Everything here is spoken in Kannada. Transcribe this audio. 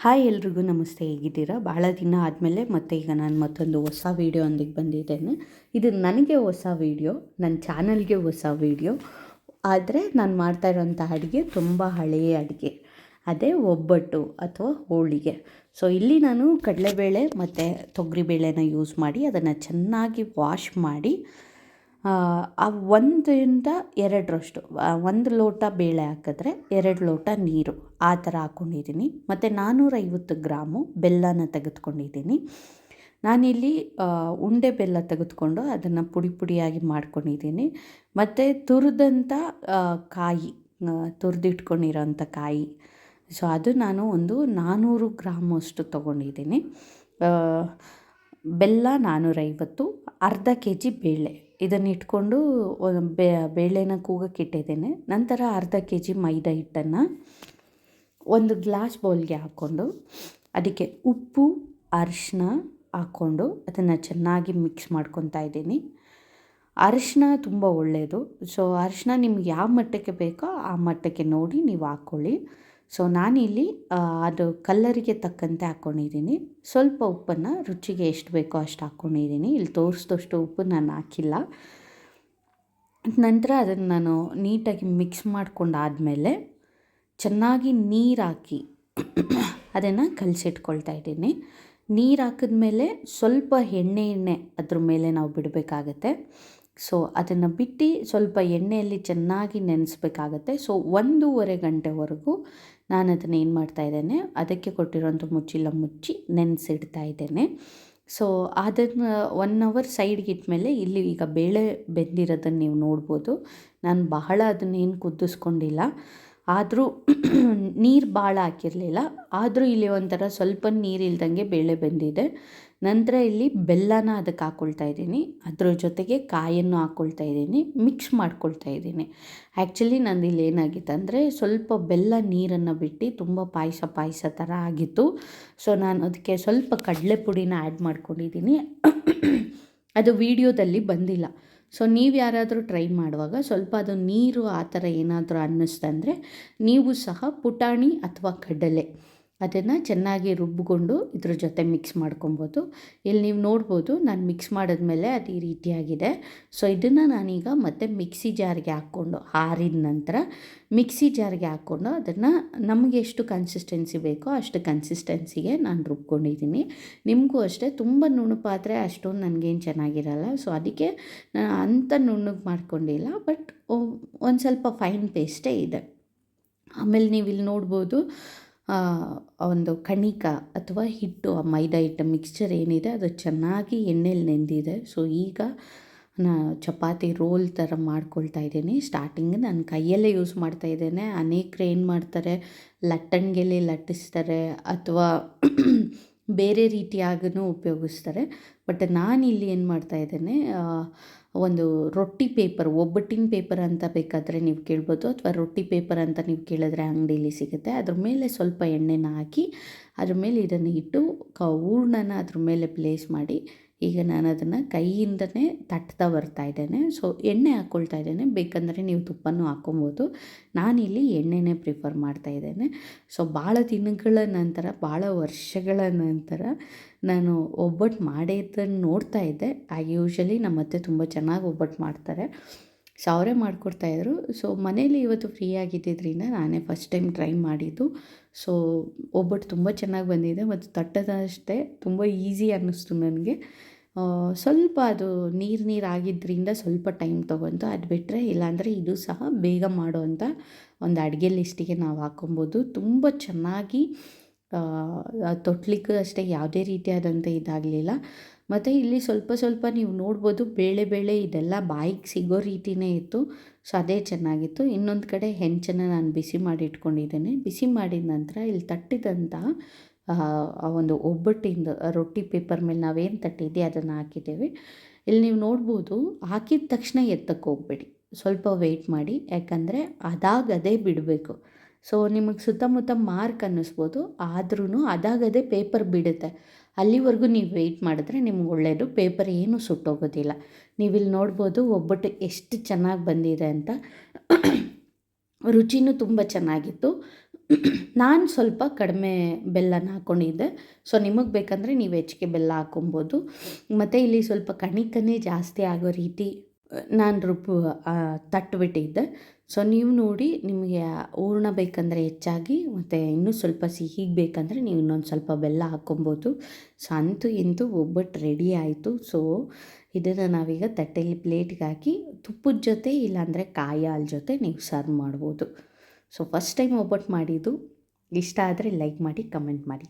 ಹಾಯ್ ಎಲ್ರಿಗೂ ನಮಸ್ತೆ. ಹೇಗಿದ್ದೀರಾ? ಭಾಳ ದಿನ ಆದಮೇಲೆ ಮತ್ತೆ ಈಗ ನಾನು ಮತ್ತೊಂದು ಹೊಸ ವೀಡಿಯೋ ಒಂದಿಗೆ ಬಂದಿದ್ದೇನೆ. ಇದು ನನಗೆ ಹೊಸ ವೀಡಿಯೋ, ನನ್ನ ಚಾನಲ್ಗೆ ಹೊಸ ವೀಡಿಯೋ. ಆದರೆ ನಾನು ಮಾಡ್ತಾ ಇರೋಂಥ ಅಡುಗೆ ತುಂಬ ಹಳೆಯ ಅಡುಗೆ, ಅದೇ ಒಬ್ಬಟ್ಟು ಅಥವಾ ಹೋಳಿಗೆ. ಸೊ ಇಲ್ಲಿ ನಾನು ಕಡಲೆಬೇಳೆ ಮತ್ತು ತೊಗರಿಬೇಳೆನ ಯೂಸ್ ಮಾಡಿ ಅದನ್ನು ಚೆನ್ನಾಗಿ ವಾಶ್ ಮಾಡಿ ಆ 1ರಿಂದ 2ರಷ್ಟು, 1 ಲೋಟ ಬೇಳೆ ಹಾಕಿದ್ರೆ 2 ಲೋಟ ನೀರು ಆ ಥರ ಹಾಕ್ಕೊಂಡಿದ್ದೀನಿ. ಮತ್ತು 450 ಗ್ರಾಮು ಬೆಲ್ಲನ ತೆಗೆದುಕೊಂಡಿದ್ದೀನಿ. ನಾನಿಲ್ಲಿ ಉಂಡೆ ಬೆಲ್ಲ ತೆಗೆದುಕೊಂಡು ಅದನ್ನು ಪುಡಿ ಪುಡಿಯಾಗಿ ಮಾಡ್ಕೊಂಡಿದ್ದೀನಿ. ಮತ್ತು ತುರಿದಂಥ ಕಾಯಿ, ತುರಿದಿಟ್ಕೊಂಡಿರೋಂಥ ಕಾಯಿ, ಸೊ ಅದು ನಾನು ಒಂದು 400 ಗ್ರಾಮಷ್ಟು ತೊಗೊಂಡಿದ್ದೀನಿ. ಬೆಲ್ಲ 450, ಅರ್ಧ ಕೆ ಜಿ ಬೇಳೆ, ಇದನ್ನು ಇಟ್ಕೊಂಡು ಬೇಳೆನ ಕೂಗಕ್ಕಿಟ್ಟಿದ್ದೇನೆ. ನಂತರ ಅರ್ಧ ಕೆ ಜಿ ಮೈದಾ ಹಿಟ್ಟನ್ನು ಒಂದು ಗ್ಲಾಸ್ ಬೌಲ್ಗೆ ಹಾಕ್ಕೊಂಡು ಅದಕ್ಕೆ ಉಪ್ಪು, ಅರಿಶಿನ ಹಾಕ್ಕೊಂಡು ಅದನ್ನು ಚೆನ್ನಾಗಿ ಮಿಕ್ಸ್ ಮಾಡ್ಕೊತಾ ಇದ್ದೀನಿ. ಅರಿಶಿನ ತುಂಬ ಒಳ್ಳೆಯದು. ಸೊ ಅರಿಶಿನ ನಿಮ್ಗೆ ಯಾವ ಮಟ್ಟಕ್ಕೆ ಬೇಕೋ ಆ ಮಟ್ಟಕ್ಕೆ ನೋಡಿ ನೀವು ಹಾಕ್ಕೊಳ್ಳಿ. ಸೊ ನಾನಿಲ್ಲಿ ಅದು ಕಲ್ಲರಿಗೆ ತಕ್ಕಂತೆ ಹಾಕ್ಕೊಂಡಿದ್ದೀನಿ. ಸ್ವಲ್ಪ ಉಪ್ಪನ್ನು ರುಚಿಗೆ ಎಷ್ಟು ಬೇಕೋ ಅಷ್ಟು ಹಾಕ್ಕೊಂಡಿದ್ದೀನಿ. ಇಲ್ಲಿ ತೋರಿಸಿದಷ್ಟು ಉಪ್ಪು ನಾನು ಹಾಕಿಲ್ಲ. ನಂತರ ಅದನ್ನು ನಾನು ನೀಟಾಗಿ ಮಿಕ್ಸ್ ಮಾಡ್ಕೊಂಡಾದಮೇಲೆ ಚೆನ್ನಾಗಿ ನೀರು ಹಾಕಿ ಅದನ್ನು ಕಲಸಿಟ್ಕೊಳ್ತಾ ಇದ್ದೀನಿ. ನೀರು ಹಾಕಿದ್ಮೇಲೆ ಸ್ವಲ್ಪ ಎಣ್ಣೆ ಅದ್ರ ಮೇಲೆ ನಾವು ಬಿಡಬೇಕಾಗತ್ತೆ. ಸೊ ಅದನ್ನು ಬಿಟ್ಟು ಸ್ವಲ್ಪ ಎಣ್ಣೆಯಲ್ಲಿ ಚೆನ್ನಾಗಿ ನೆನೆಸ್ಬೇಕಾಗತ್ತೆ. ಸೊ 1.5 ಗಂಟೆವರೆಗೂ ನಾನು ಅದನ್ನು ಏನು ಮಾಡ್ತಾಯಿದ್ದೇನೆ, ಅದಕ್ಕೆ ಕೊಟ್ಟಿರೋಂಥ ಮುಚ್ಚಳ ಮುಚ್ಚಿ ನೆನೆಸಿಡ್ತಾ ಇದ್ದೇನೆ. ಸೊ ಅದನ್ನು 1 ಅವರ್ ಸೈಡ್ಗೆ ಇಟ್ಮೇಲೆ ಇಲ್ಲಿ ಈಗ ಬೇಳೆ ಬೆಂದಿರೋದನ್ನು ನೀವು ನೋಡ್ಬೋದು. ನಾನು ಬಹಳ ಅದನ್ನೇನು ಕುದಿಸ್ಕೊಂಡಿಲ್ಲ, ಆದರೂ ನೀರು ಭಾಳ ಹಾಕಿರಲಿಲ್ಲ. ಆದರೂ ಇಲ್ಲಿ ಒಂಥರ ಸ್ವಲ್ಪ ನೀರು ಇಲ್ದಂಗೆ ಬೇಳೆ ಬೆಂದಿದೆ. ನಂತರ ಇಲ್ಲಿ ಬೆಲ್ಲನ ಅದಕ್ಕೆ ಹಾಕ್ಕೊಳ್ತಾ ಇದ್ದೀನಿ. ಅದ್ರ ಜೊತೆಗೆ ಕಾಯನ್ನು ಹಾಕ್ಕೊಳ್ತಾ ಇದ್ದೀನಿ, ಮಿಕ್ಸ್ ಮಾಡ್ಕೊಳ್ತಾ ಇದ್ದೀನಿ. ಆ್ಯಕ್ಚುಲಿ ನಂದು ಇಲ್ಲಿ ಏನಾಗಿತ್ತು ಅಂದರೆ ಸ್ವಲ್ಪ ಬೆಲ್ಲ ನೀರನ್ನು ಬಿಟ್ಟು ತುಂಬ ಪಾಯಸ ಥರ ಆಗಿತ್ತು. ಸೊ ನಾನು ಅದಕ್ಕೆ ಸ್ವಲ್ಪ ಕಡಲೆ ಪುಡಿನ ಆ್ಯಡ್ ಮಾಡ್ಕೊಂಡಿದ್ದೀನಿ. ಅದು ವೀಡಿಯೋದಲ್ಲಿ ಬಂದಿಲ್ಲ. ಸೊ ನೀವು ಯಾರಾದರೂ ಟ್ರೈ ಮಾಡುವಾಗ ಸ್ವಲ್ಪ ಅದು ನೀರು ಆ ಥರ ಏನಾದರೂ ಅನ್ನಿಸ್ತಂದರೆ ನೀವು ಸಹ ಪುಟಾಣಿ ಅಥವಾ ಕಡಲೆ ಅದನ್ನು ಚೆನ್ನಾಗಿ ರುಬ್ಬಿಕೊಂಡು ಇದ್ರ ಜೊತೆ ಮಿಕ್ಸ್ ಮಾಡ್ಕೊಬೋದು. ಇಲ್ಲಿ ನೀವು ನೋಡ್ಬೋದು, ನಾನು ಮಿಕ್ಸ್ ಮಾಡಿದ್ಮೇಲೆ ಅದು ಈ ರೀತಿಯಾಗಿದೆ. ಸೊ ಇದನ್ನು ನಾನೀಗ ಮತ್ತೆ ಮಿಕ್ಸಿ ಜಾರ್ಗೆ ಹಾಕ್ಕೊಂಡು, ಆರಿದ ನಂತರ ಮಿಕ್ಸಿ ಜಾರ್ಗೆ ಹಾಕ್ಕೊಂಡು ಅದನ್ನು ನಮಗೆ ಎಷ್ಟು ಕನ್ಸಿಸ್ಟೆನ್ಸಿ ಬೇಕೋ ಅಷ್ಟು ಕನ್ಸಿಸ್ಟೆನ್ಸಿಗೆ ನಾನು ರುಬ್ಕೊಂಡಿದ್ದೀನಿ. ನಿಮಗೂ ಅಷ್ಟೇ, ತುಂಬ ನುಣುಪಾದರೆ ಅಷ್ಟೊಂದು ನನಗೇನು ಚೆನ್ನಾಗಿರಲ್ಲ. ಸೊ ಅದಕ್ಕೆ ನಾನು ಅಂಥ ನುಣ್ಣಗೆ ಮಾಡ್ಕೊಂಡಿಲ್ಲ, ಬಟ್ ಒಂದು ಸ್ವಲ್ಪ ಫೈನ್ ಪೇಸ್ಟೇ ಇದೆ. ಆಮೇಲೆ ನೀವು ಇಲ್ಲಿ ನೋಡ್ಬೋದು, ಒಂದು ಕಣಿಕ ಅಥವಾ ಹಿಟ್ಟು, ಮೈದಾ ಹಿಟ್ಟು ಮಿಕ್ಸ್ಚರ್ ಏನಿದೆ ಅದು ಚೆನ್ನಾಗಿ ಎಣ್ಣೆಲಿ ನೆಂದಿದೆ. ಸೊ ಈಗ ಚಪಾತಿ ರೋಲ್ ಥರ ಮಾಡ್ಕೊಳ್ತಾ ಇದ್ದೀನಿ. ಸ್ಟಾರ್ಟಿಂಗ್ ನಾನು ಕೈಯಲ್ಲೇ ಯೂಸ್ ಮಾಡ್ತಾ ಇದ್ದೇನೆ. ಅನೇಕರು ಏನು ಮಾಡ್ತಾರೆ, ಲಟ್ಟಣಿಗೆಲ್ಲಿ ಲಟ್ಟಿಸ್ತಾರೆ ಅಥವಾ ಬೇರೆ ರೀತಿಯಾಗೂ ಉಪಯೋಗಿಸ್ತಾರೆ. ಬಟ್ ನಾನಿಲ್ಲಿ ಏನು ಮಾಡ್ತಾಯಿದ್ದೇನೆ, ಒಂದು ರೊಟ್ಟಿ ಪೇಪರ್, ಒಬ್ಬಟ್ಟಿನ ಪೇಪರ್ ಅಂತ ಬೇಕಾದರೆ ನೀವು ಕೇಳ್ಬೋದು, ಅಥವಾ ರೊಟ್ಟಿ ಪೇಪರ್ ಅಂತ ನೀವು ಕೇಳಿದ್ರೆ ಅಂಗಡೀಲಿ ಸಿಗುತ್ತೆ. ಅದ್ರ ಮೇಲೆ ಸ್ವಲ್ಪ ಎಣ್ಣೆನ ಹಾಕಿ ಅದ್ರ ಮೇಲೆ ಇದನ್ನು ಇಟ್ಟು ಹೂರ್ಣನ ಅದ್ರ ಮೇಲೆ ಪ್ಲೇಸ್ ಮಾಡಿ ಈಗ ನಾನು ಅದನ್ನು ಕೈಯಿಂದನೇ ತಟ್ತಾ ಬರ್ತಾಯಿದ್ದೇನೆ. ಸೊ ಎಣ್ಣೆ ಹಾಕ್ಕೊಳ್ತಾ ಇದ್ದೇನೆ, ಬೇಕಂದರೆ ನೀವು ತುಪ್ಪನೂ ಹಾಕ್ಕೊಬೋದು. ನಾನಿಲ್ಲಿ ಎಣ್ಣೆನೇ ಪ್ರಿಫರ್ ಮಾಡ್ತಾಯಿದ್ದೇನೆ. ಸೊ ಭಾಳ ದಿನಗಳ ನಂತರ, ಭಾಳ ವರ್ಷಗಳ ನಂತರ ನಾನು ಒಬ್ಬಟ್ಟು ಮಾಡಿದ್ದನ್ನು ನೋಡ್ತಾ ಇದ್ದೆ. ಯೂಶ್ವಲಿ ನಮ್ಮ ಅತ್ತೆ ತುಂಬ ಚೆನ್ನಾಗಿ ಒಬ್ಬಟ್ಟು ಮಾಡ್ತಾರೆ. ಸೊ ಅವರೇ ಮಾಡಿಕೊಡ್ತಾಯಿದ್ರು. ಸೊ ಮನೇಲಿ ಇವತ್ತು ಫ್ರೀ ಆಗಿದ್ದರಿಂದ ನಾನೇ ಫಸ್ಟ್ ಟೈಮ್ ಟ್ರೈ ಮಾಡಿದ್ದು. ಸೊ ಒಬ್ಬಟ್ಟು ತುಂಬ ಚೆನ್ನಾಗಿ ಬಂದಿದೆ ಮತ್ತು ತಟ್ಟೋದಷ್ಟೇ ತುಂಬ ಈಸಿ ಅನ್ನಿಸ್ತು ನನಗೆ. ಸ್ವಲ್ಪ ಅದು ನೀರು ಆಗಿದ್ದರಿಂದ ಸ್ವಲ್ಪ ಟೈಮ್ ತೊಗೊಂತು. ಅದು ಬಿಟ್ಟರೆ ಇಲ್ಲಾಂದರೆ ಇದು ಸಹ ಬೇಗ ಮಾಡೋವಂಥ ಒಂದು ಅಡುಗೆ ಲಿಸ್ಟಿಗೆ ನಾವು ಹಾಕ್ಕೊಬೋದು. ತುಂಬ ಚೆನ್ನಾಗಿ ತೊಟ್ಲಿಕ್ಕೂ ಅಷ್ಟೇ ಯಾವುದೇ ರೀತಿಯಾದಂಥ ಇದಾಗಲಿಲ್ಲ. ಮತ್ತು ಇಲ್ಲಿ ಸ್ವಲ್ಪ ನೀವು ನೋಡ್ಬೋದು, ಬೇಳೆ ಇದೆಲ್ಲ ಬಾಯಿಗೆ ಸಿಗೋ ರೀತಿಯೇ ಇತ್ತು. ಸೊ ಅದೇ ಚೆನ್ನಾಗಿತ್ತು. ಇನ್ನೊಂದು ಕಡೆ ಹೆಂಚನ್ನು ನಾನು ಬಿಸಿ ಮಾಡಿ ಇಟ್ಕೊಂಡಿದ್ದೇನೆ. ಬಿಸಿ ಮಾಡಿದ ನಂತರ ಇಲ್ಲಿ ತಟ್ಟಿದಂಥ ಒಂದು ಒಬ್ಬಟ್ಟಿಂದು ರೊಟ್ಟಿ ಪೇಪರ್ ಮೇಲೆ ನಾವೇನು ತಟ್ಟಿದ್ದೆ ಅದನ್ನು ಹಾಕಿದ್ದೇವೆ. ಇಲ್ಲಿ ನೀವು ನೋಡ್ಬೋದು, ಹಾಕಿದ ತಕ್ಷಣ ಎತ್ತಕ್ಕೆ ಹೋಗಬೇಡಿ, ಸ್ವಲ್ಪ ವೆಯ್ಟ್ ಮಾಡಿ. ಯಾಕಂದರೆ ಅದಾಗದೇ ಬಿಡಬೇಕು. ಸೊ ನಿಮಗೆ ಸುತ್ತಮುತ್ತ ಮಾರ್ಕ್ ಅನ್ನಿಸ್ಬೋದು, ಆದ್ರೂ ಅದಾಗದೇ ಪೇಪರ್ ಬಿಡುತ್ತೆ. ಅಲ್ಲಿವರೆಗೂ ನೀವು ವೆಯ್ಟ್ ಮಾಡಿದ್ರೆ ನಿಮ್ಗೆ ಒಳ್ಳೆಯದು. ಪೇಪರ್ ಏನೂ ಸುಟ್ಟೋಗೋದಿಲ್ಲ. ನೀವಿಲ್ಲಿ ನೋಡ್ಬೋದು ಒಬ್ಬಟ್ಟು ಎಷ್ಟು ಚೆನ್ನಾಗಿ ಬಂದಿದೆ ಅಂತ. ರುಚಿನೂ ತುಂಬ ಚೆನ್ನಾಗಿತ್ತು. ನಾನು ಸ್ವಲ್ಪ ಕಡಿಮೆ ಬೆಲ್ಲನ ಹಾಕ್ಕೊಂಡಿದ್ದೆ. ಸೊ ನಿಮಗೆ ಬೇಕಂದರೆ ನೀವು ಹೆಚ್ಚಿಗೆ ಬೆಲ್ಲ ಹಾಕ್ಕೊಬೋದು. ಮತ್ತು ಇಲ್ಲಿ ಸ್ವಲ್ಪ ಕಣಿ ಜಾಸ್ತಿ ಆಗೋ ರೀತಿ ನಾನು ತಟ್ಟಿಬಿಟ್ಟಿದ್ದೆ. ಸೊ ನೀವು ನೋಡಿ ನಿಮಗೆ ಹೂರ್ಣ ಬೇಕಂದರೆ ಹೆಚ್ಚಾಗಿ, ಮತ್ತು ಇನ್ನೂ ಸ್ವಲ್ಪ ಸಿಹಿಗೆ ಬೇಕಂದರೆ ನೀವು ಇನ್ನೊಂದು ಸ್ವಲ್ಪ ಬೆಲ್ಲ ಹಾಕ್ಕೊಬೋದು. ಸೊ ಅಂತೂ ಇಂತೂ ಒಬ್ಬಟ್ಟು ರೆಡಿ ಆಯಿತು. ಸೊ ಇದನ್ನು ನಾವೀಗ ತಟ್ಟೆಯಲ್ಲಿ ಪ್ಲೇಟ್ಗೆ ಹಾಕಿ ತುಪ್ಪದ ಜೊತೆ ಇಲ್ಲಾಂದರೆ ಕಾಯಿ ಹಾಲು ಜೊತೆ ನೀವು ಸರ್ವ್ ಮಾಡ್ಬೋದು. ಸೊ ಫಸ್ಟ್ ಟೈಮ್ ಒಬ್ಬಟ್ಟು ಮಾಡಿದ್ದು. ಇಷ್ಟ ಆದರೆ ಲೈಕ್ ಮಾಡಿ, ಕಮೆಂಟ್ ಮಾಡಿ.